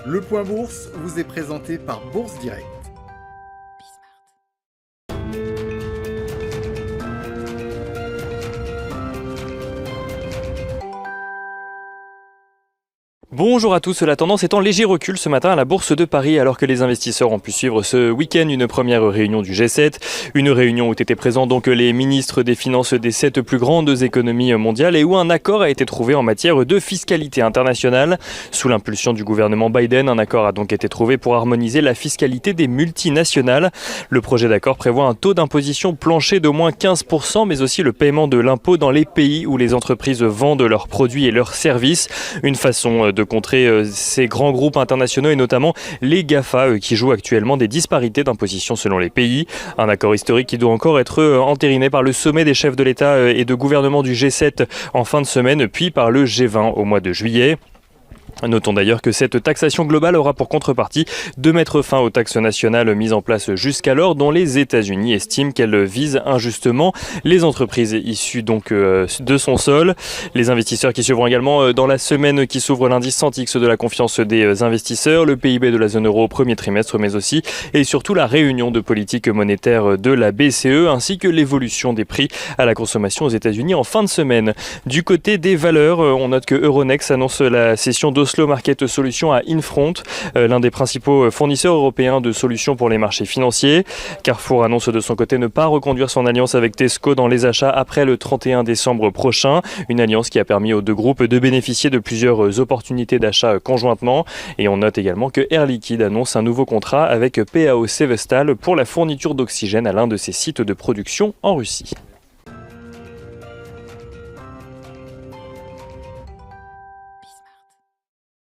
Le Point Bourse vous est présenté par Bourse Direct. Bonjour à tous, la tendance est en léger recul ce matin à la Bourse de Paris alors que les investisseurs ont pu suivre ce week-end une première réunion du G7. Une réunion où étaient présents donc les ministres des Finances des 7 plus grandes économies mondiales et où un accord a été trouvé en matière de fiscalité internationale. Sous l'impulsion du gouvernement Biden, un accord a donc été trouvé pour harmoniser la fiscalité des multinationales. Le projet d'accord prévoit un taux d'imposition plancher d'au moins 15%, mais aussi le paiement de l'impôt dans les pays où les entreprises vendent leurs produits et leurs services. Une façon de contrer ces grands groupes internationaux et notamment les GAFA qui jouent actuellement des disparités d'imposition selon les pays. Un accord historique qui doit encore être entériné par le sommet des chefs de l'État et de gouvernement du G7 en fin de semaine, puis par le G20 au mois de juillet. Notons d'ailleurs que cette taxation globale aura pour contrepartie de mettre fin aux taxes nationales mises en place jusqu'alors, dont les États-Unis estiment qu'elles visent injustement les entreprises issues donc de son sol. Les investisseurs qui suivront également dans la semaine qui s'ouvre l'indice Sentix de la confiance des investisseurs, le PIB de la zone euro au premier trimestre, mais aussi et surtout la réunion de politique monétaire de la BCE, ainsi que l'évolution des prix à la consommation aux États-Unis en fin de semaine. Du côté des valeurs, on note que Euronext annonce la cession d'Oslo Market Solutions à Infront, l'un des principaux fournisseurs européens de solutions pour les marchés financiers. Carrefour annonce de son côté ne pas reconduire son alliance avec Tesco dans les achats après le 31 décembre prochain. Une alliance qui a permis aux deux groupes de bénéficier de plusieurs opportunités d'achat conjointement. Et on note également que Air Liquide annonce un nouveau contrat avec PAO Severstal pour la fourniture d'oxygène à l'un de ses sites de production en Russie.